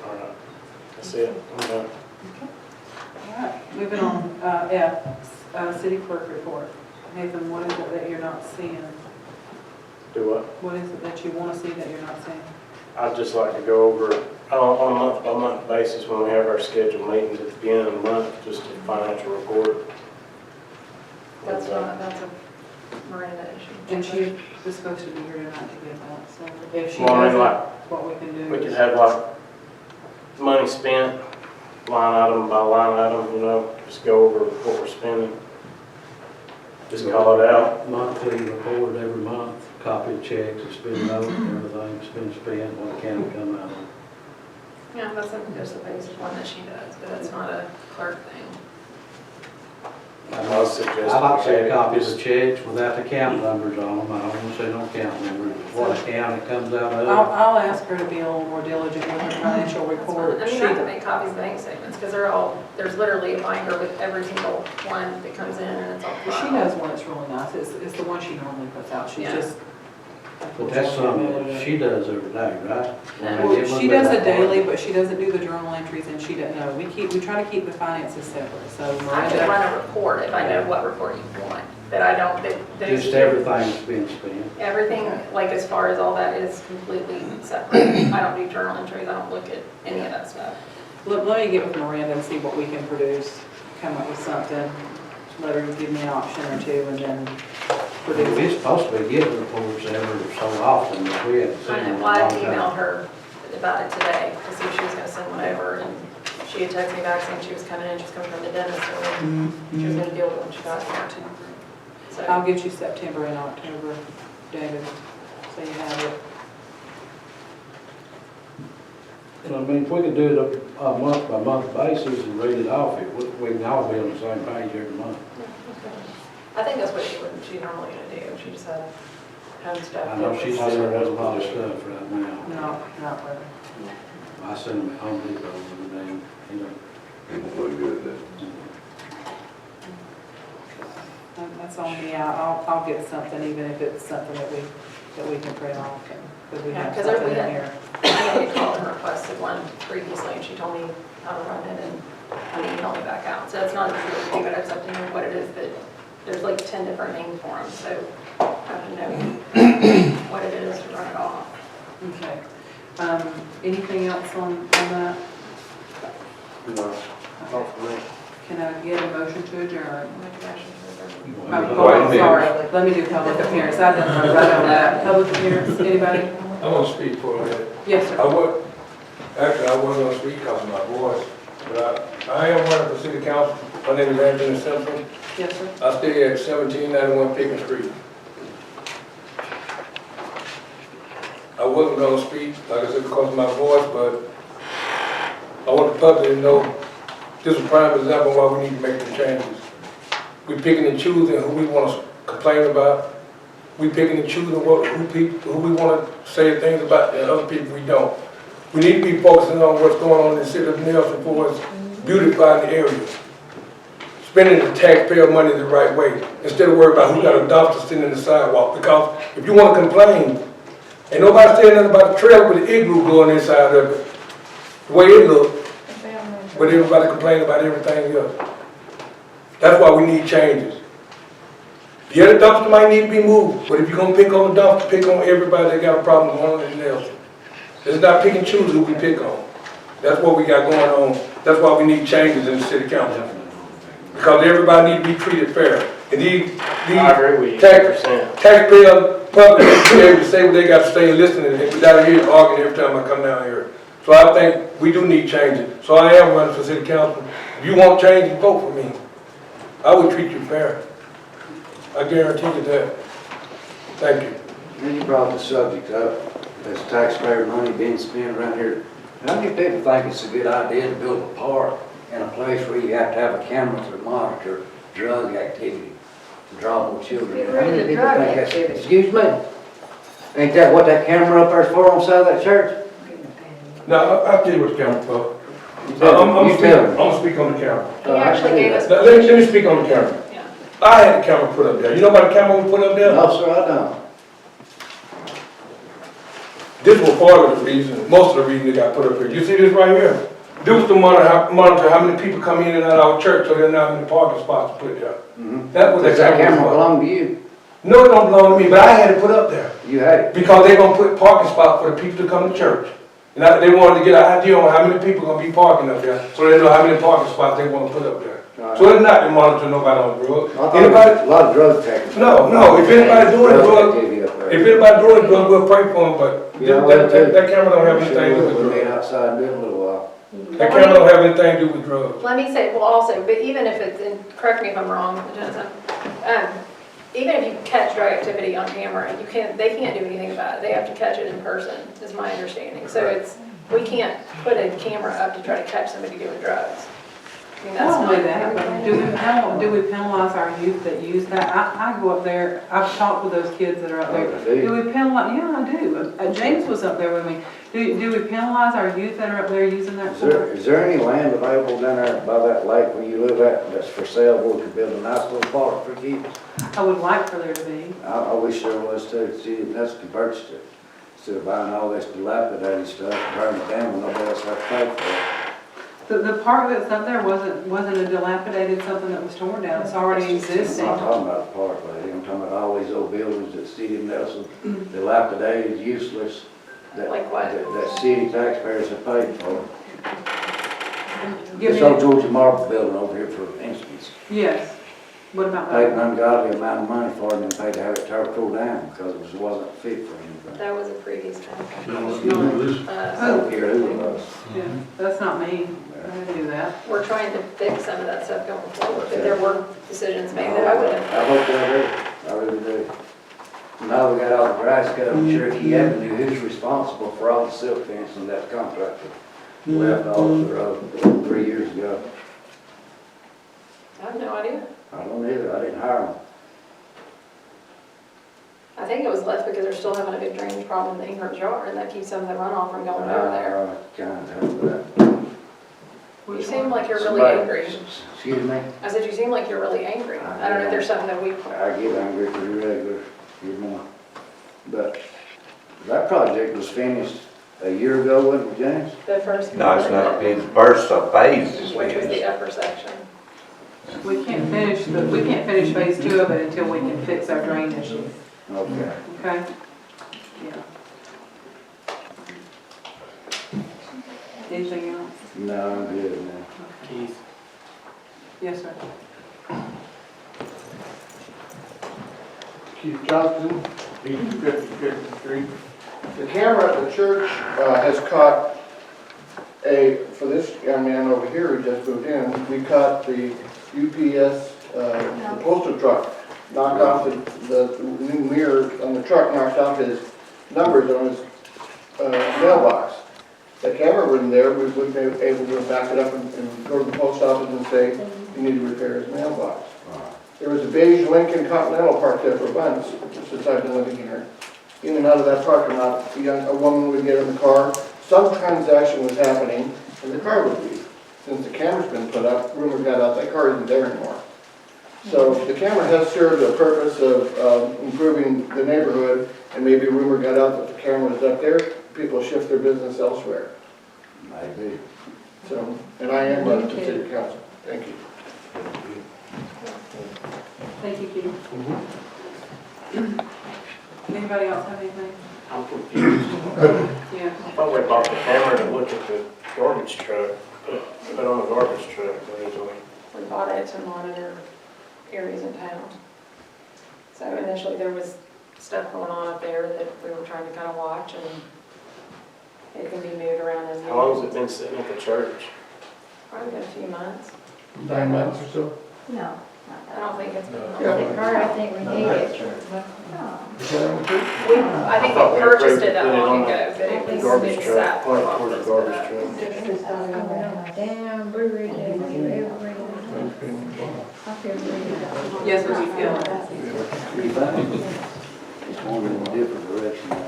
all right. That's it, I'm done. All right, moving on, F, city clerk report. Nathan, what is it that you're not seeing? Do what? What is it that you want to see that you're not seeing? I'd just like to go over on a month-by-month basis when we have our scheduled meetings at the beginning of the month, just a financial report. That's a Miranda issue. And she was supposed to be here tonight to get that, so if she Well, I mean, doesn't, like, what we can do we could is. have like money spent, line item by line item, you know, just go over what we're spending. Just call it out. Monthly report every month, copy of checks, it's been noted, everything that's been spent, what account it come out of. Yeah, that's just a basic one that she does, but that's not a clerk thing. I was suggesting. I like to see copies of checks without the account numbers on them, I don't want to see no account numbers, what account it comes out of. I'll ask her to be a little more diligent with her financial report. I mean, I can make copies of bank statements, because there's literally a binder with every single one that comes in, and it's all She filed. knows one that's really nice, it's the one she normally puts out, she's Yeah. just. But that's something that she does every day, right? Well, she does it daily, but she doesn't do the journal entries, and she doesn't know, we try to keep the finances separate, so I can Miranda. run a report if I know what report you want, but I don't, Just everything that's been spent. everything, like as far as all that is completely separate. I don't do journal entries, I don't look at any of that stuff. Let me get with Miranda and see what we can produce, come up with something, let her give me an option or two, and then produce We're it. supposed to be getting reports every so often, but we haven't seen I them know, in a well, I long time. emailed her about it today to see if she was gonna send one over, and she had texted me back saying she was coming in, she was coming from the dentist, or she was gonna deal with it when she got here too. So, I'll get you September and October, David, so you have it. So, I mean, if we could do it a month by month basis and read it off, we can all be on the same page every month. I think that's what she's normally gonna do. She just had home stuff. I know she's still has a lot of stuff right now. No, not really. I send them at Home Depot every day, you know. People look good at that. That's on me, I'll get something, even if it's something that we can print off, because we Yeah, have 'cause something we in had- here. I called and requested one previously, and she told me how to run it, and emailed me back out. So it's not a big thing, but it's up to you what it is, but there's like 10 different names for them, so I have to know what it is to run it off. Okay. Anything else on that? No, not for me. Can I get a motion to adjourn? Wait a Sorry, let me do public appearance, I didn't write on that. Public appearance, anybody? I want to speak for a minute. Yes, sir. I wasn't going to speak because of my voice, but I am running for city council. My name is Adjourn Simpson. Yes, sir. I stay at 1791 Pickens Street. I wasn't going to speak, like I said, because of my voice, but I want the public to know this is a prime example of why we need to make the changes. We're picking and choosing who we want to complain about. We picking and choosing who we want to say things about, and other people we don't. We need to be focusing on what's going on in the city of Nelson for us, beautifying the area. Spending the taxpayer money the right way, instead of worrying about who got a dumpster sitting in the sidewalk. Because if you want to complain, ain't nobody saying nothing about the trailer with the igloo going inside of it. The way it looks, but everybody complaining about everything else. That's why we need changes. Yeah, the dumpster might need to be moved, but if you're gonna pick on the dumpster, pick on everybody that got a problem going on in Nelson. Let's not pick and choose who we pick on. That's what we got going on. That's why we need changes in the city council. Because everybody need to be treated fair. And these I agree with you taxpayer 100%. public should be able to say what they got to say and listen, and without here arguing every time I come down here. So I think we do need changes. So I am running for city council. If you want change, you vote for me. I would treat you fair. I guarantee you that. Thank you. Then you brought the subject up, there's taxpayer money being spent around here. How many people think it's a good idea to build a park in a place where you have to have a camera to monitor drug activity, to draw more children in? Get rid of the drug activity. Excuse me? Ain't that what that camera up there's for on the side of that church? Now, I'll tell you what the camera for. You tell me. I'm gonna speak on the camera. He actually gave us. Let me speak on the camera. Yeah. I had the camera put up there. You know about the camera we put up there? No, sir, I don't. This was part of the reason, most of the reason they got put up here. You see this right here? This was to monitor how many people come in and out of our church, so there's not many parking spots to put there. That was Does that camera was for. belong to you? No, it don't belong to me, but I had it put up there. You had it. Because they're gonna put parking spots for the people to come to church. And they wanted to get an idea on how many people gonna be parking up there, so they know how many parking spots they wanna put up there. So it's not to monitor nobody on drugs. I thought Anybody? there was a lot of drug taking. No, if anybody doing drugs, activity up there. if anybody doing drugs, we'll pray for them, but Yeah, well, that camera don't have Sure, anything to do with we'll meet drugs. outside and do it a little while. That camera don't have anything to do with drugs. Let me say, well, also, but even if it's, and correct me if I'm wrong, Jensen, even if you catch drug activity on camera, they can't do anything about it. They have to catch it in person, is my understanding. So we can't put a camera up to try to catch somebody doing drugs. I mean, that's Not not. only that, do we penalize our youth that use that? I go up there, I've talked with those kids that are up there. Oh, do you? Do we penalize, yeah, I do. James was up there with me. Do we penalize our youth that are up there using that? Is there any land available down there by that lake where you live at that's for sale where we could build a nice little park for kids? I would like for there to be. I wish there was too. See, that's converts to, instead of buying all this dilapidated stuff, burn it down when nobody else has to pay for it. The park that's up there wasn't a dilapidated something that was torn down. It's already existing. I'm not talking about the park, lady. I'm talking about all these old buildings that city of Nelson, dilapidated, useless, that, Like what? that city taxpayers have paid for. Give This me- old Georgia Marble building over here, for instance, Yes. What about paid an that? ungodly amount of money for it and then paid to have it pulled down because it wasn't fit for anything. That was a previous time. I don't care who it was. Yeah, that's not me. I didn't do that. We're trying to fix some of that stuff going forward, but there were decisions made that I wouldn't. I hope they'll do it. I really do. Now we got all the grass cut on Cherokee Avenue, who's responsible for all the silk fencing that contractor left all over the road 3 years ago? I have no idea. I don't either, I didn't hire him. I think it was left because they're still having a big drainage problem in the Ingram's yard, and that keeps some of the runoff from going over there. Kind of that. You seem like you're really Somebody- angry. Excuse me? I said, you seem like you're really angry. I don't know if there's something that we, I get angry pretty regular, you know. But that project was finished a year ago, wasn't it, James? the first. No, it's not, the first phase is Which was the finished. upper section. We can't finish phase 2 of it until we can fix our drain issue, Okay. okay? Yeah. Anything else? No, I'm good now. Keith, Yes, sir. Keith Johnston, 1850 Pickens Street. The camera at the church has caught for this young man over here who just moved in, we caught the UPS, the postal truck, knocked off the new mirror on the truck, knocked off his numbers on his mailbox. The camera wasn't there, we wouldn't be able to back it up and go to the post office and say, you need to repair his mailbox. There was a beige Lincoln Continental parked there for months since I've been living here. In and out of that parking lot, a woman would get in the car, some transaction was happening, and the car would leave. Since the camera's been put up, rumor got out, that car isn't there anymore. So the camera has served a purpose of improving the neighborhood, and maybe rumor got out that the camera was up there, people shift their business elsewhere. Maybe. So, and I am running to city council. Thank you. Thank you, Keith. Anybody else have anything? I'm confused. Yeah. I thought we bought the camera to look at the garbage truck, put on the garbage truck originally. We bought it to monitor areas in town. So initially there was stuff going on up there that we were trying to kind of watch, and it can be moved around as needed. How long has it been sitting at the church? Probably been a few months. 9 months or so? No. I don't think it's been. I think we need it. I think we purchased it that long ago, but it was, Garbage it truck, sat for a point while. towards the garbage truck. Damn brewery, Yes, what you feel? Pretty fine. It's going in a different direction now.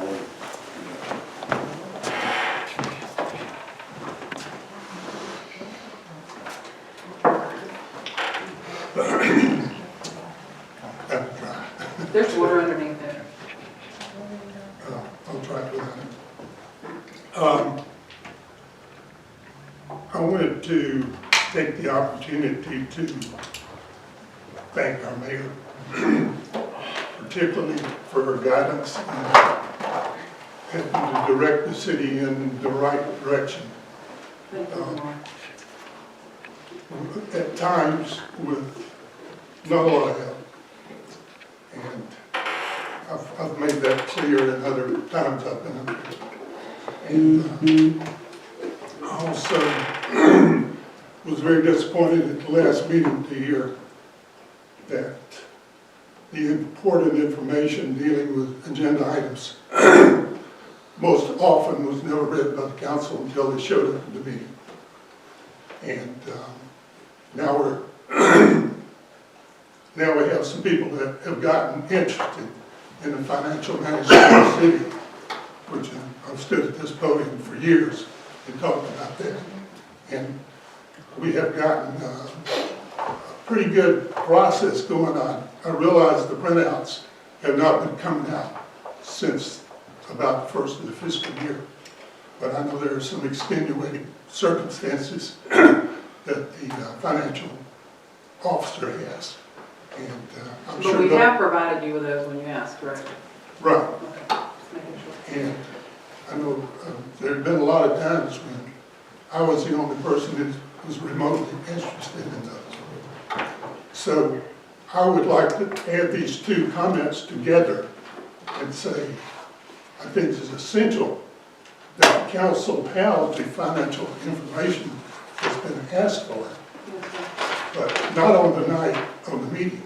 There's water underneath there. I'll try to do that. I wanted to take the opportunity to thank our mayor, particularly for her guidance and to direct the city in the right direction. At times with not a lot of help. And I've made that clear in other times I've been up here. And I also was very disappointed at the last meeting to hear that the important information dealing with agenda items most often was never read by the council until they showed up at the meeting. And now we have some people that have gotten interested in the financial management of the city, which I've stood at this podium for years and talked about that. And we have gotten a pretty good process going on. I realize the printouts have not been coming out since about the first of the fiscal year. But I know there are some extenuating circumstances that the financial officer has. And I'm sure But we have provided you with those when you asked, correct? Right. Okay, just making sure. And I know there have been a lot of times when I was the only person that was remotely interested in those. So I would like to add these two comments together and say, I think it's essential that the council have the financial information that's been asked for, but not on the night of the meeting.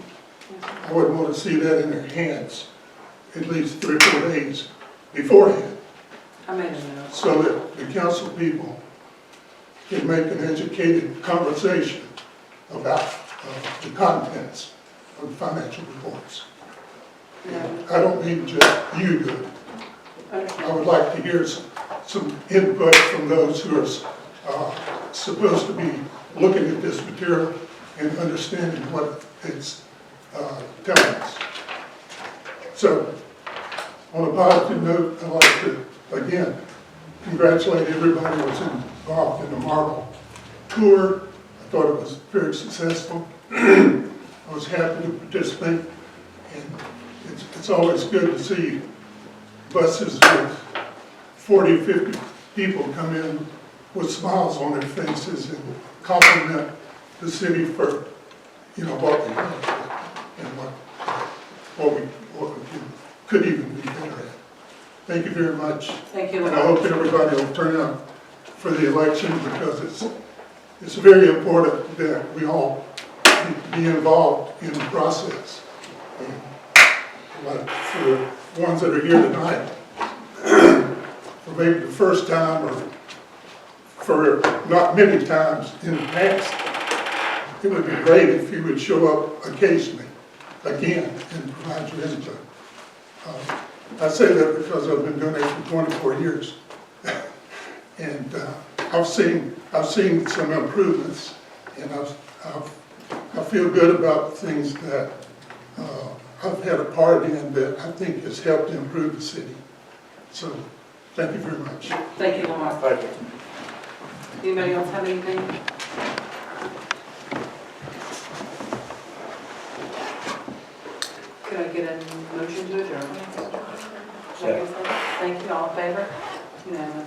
I would want to see that in their hands at least 3 or 4 days beforehand, I made a note. so that the council people can make an educated conversation about the contents of the financial reports. I don't mean just you do it. I would like to hear some input from those who are supposed to be looking at this material and understanding what it's telling us. So, on a positive note, I'd like to, again, congratulate everybody who was involved in the Marble tour. I thought it was very successful. I was happy to participate, and it's always good to see buses with 40, 50 people come in with smiles on their faces and compliment the city for, what we have and what we could even be better at. Thank you very much. Thank you. And I hope everybody will turn out for the election, because it's very important that we all be involved in the process. And like for the ones that are here tonight, for maybe the first time or for not many times in the past, it would be great if you would show up occasionally, again, and provide your input. I say that because I've been doing it for 24 years. And I've seen some improvements, and I feel good about things that I've had a part in that I think has helped improve the city. So, thank you very much. Thank you, Lamar. Thank you. Anybody else have anything? Could I get a motion to adjourn? Second. Thank you, all in favor? Unanimous.